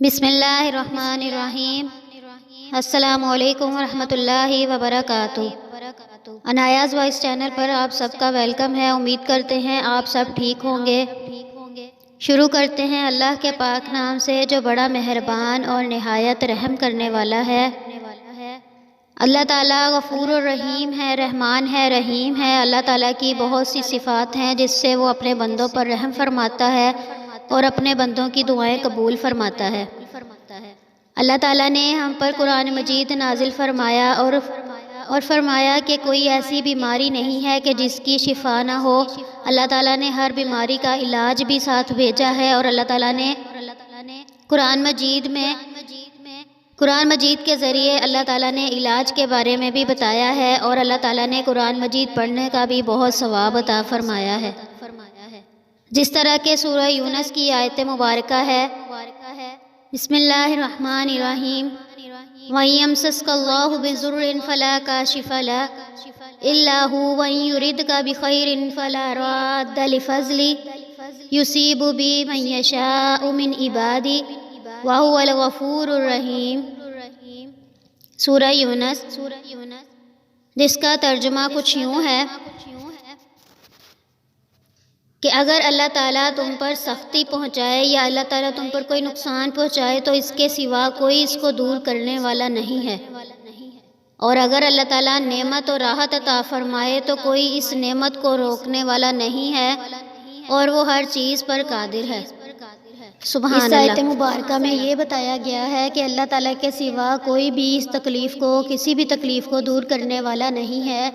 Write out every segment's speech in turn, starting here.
بسم اللہ الرحمن الرحیم۔ السلام علیکم ورحمۃ اللہ وبرکاتہ۔ انایاز وائس چینل پر آپ سب کا ویلکم ہے۔ امید کرتے ہیں آپ سب ٹھیک ہوں گے۔ شروع کرتے ہیں اللہ کے پاک نام سے جو بڑا مہربان اور نہایت رحم کرنے والا ہے۔ اللہ تعالیٰ غفور الرحیم ہے، رحمان ہے، رحیم ہے۔ اللہ تعالیٰ کی بہت سی صفات ہیں جس سے وہ اپنے بندوں پر رحم فرماتا ہے اور اپنے بندوں کی دعائیں قبول فرماتا ہے۔ اللہ تعالیٰ نے ہم پر قرآن مجید نازل فرمایا اور فرمایا کہ کوئی ایسی بیماری نہیں ہے کہ جس کی شفا نہ ہو۔ اللہ تعالیٰ نے ہر بیماری کا علاج بھی ساتھ بھیجا ہے، اور اللہ تعالیٰ نے قرآن مجید کے ذریعے اللہ تعالیٰ نے علاج کے بارے میں بھی بتایا ہے، اور اللہ تعالیٰ نے قرآن مجید پڑھنے کا بھی بہت ثواب عطا فرمایا ہے۔ جس طرح کہ سورہ یونس کی آیت مبارکہ ہے، بسم اللہ الرحمن الرحیم، وَإِن يَمْسَسْكَ اللَّهُ بِضُرٍّ فَلَا كَاشِفَ لَهُ إِلَّا هُوَ وَإِن يُرِدْكَ بِخَيْرٍ فَلَا رَادَّ لِفَضْلِهِ يُصِيبُ بِهِ مَن يَشَاءُ مِنْ عِبَادِهِ وَهُوَ الْغَفُورُ الرَّحِيمُ۔ سورہ یونس، جس کا ترجمہ کچھ یوں ہے کہ اگر اللہ تعالیٰ تم پر سختی پہنچائے یا اللہ تعالیٰ تم پر کوئی نقصان پہنچائے تو اس کے سوا کوئی اس کو دور کرنے والا نہیں ہے، اور اگر اللہ تعالیٰ نعمت اور راحت عطا فرمائے تو کوئی اس نعمت کو روکنے والا نہیں ہے، اور وہ ہر چیز پر قادر ہے۔ سبحان اللہ۔ اس آیت مبارکہ میں یہ بتایا گیا ہے کہ اللہ تعالیٰ کے سوا کوئی بھی اس تکلیف کو، کسی بھی تکلیف کو دور کرنے والا نہیں ہے۔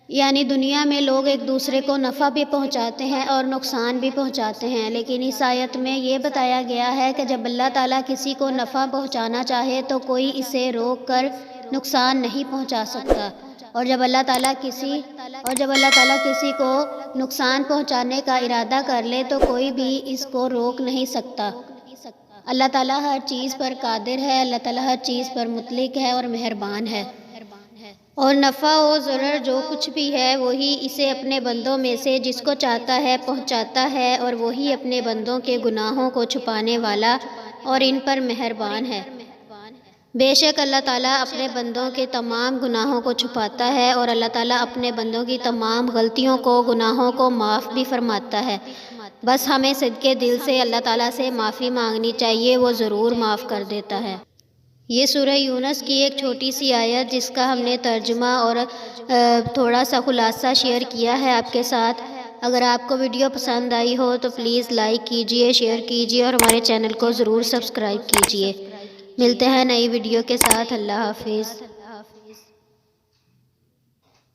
یعنی دنیا میں لوگ ایک دوسرے کو نفع بھی پہنچاتے ہیں اور نقصان بھی پہنچاتے ہیں، لیکن اس آیت میں یہ بتایا گیا ہے کہ جب اللہ تعالیٰ کسی کو نفع پہنچانا چاہے تو کوئی اسے روک کر نقصان نہیں پہنچا سکتا، اور جب اللہ تعالیٰ کسی کو نقصان پہنچانے کا ارادہ کر لے تو کوئی بھی اس کو روک نہیں سکتا۔ اللہ تعالیٰ ہر چیز پر قادر ہے، اللہ تعالیٰ ہر چیز پر مطلق ہے اور مہربان ہے، اور نفع و ضرر جو کچھ بھی ہے وہی اسے اپنے بندوں میں سے جس کو چاہتا ہے پہنچاتا ہے، اور وہی اپنے بندوں کے گناہوں کو چھپانے والا اور ان پر مہربان ہے۔ بے شک اللہ تعالیٰ اپنے بندوں کے تمام گناہوں کو چھپاتا ہے، اور اللہ تعالیٰ اپنے بندوں کی تمام غلطیوں کو، گناہوں کو معاف بھی فرماتا ہے۔ بس ہمیں صدقے دل سے اللہ تعالیٰ سے معافی مانگنی چاہیے، وہ ضرور معاف کر دیتا ہے۔ یہ سورہ یونس کی ایک چھوٹی سی آیت جس کا ہم نے ترجمہ اور تھوڑا سا خلاصہ شیئر کیا ہے آپ کے ساتھ۔ اگر آپ کو ویڈیو پسند آئی ہو تو پلیز لائک کیجئے، شیئر کیجئے، اور ہمارے چینل کو ضرور سبسکرائب کیجئے۔ ملتے ہیں نئی ویڈیو کے ساتھ۔ اللہ حافظ۔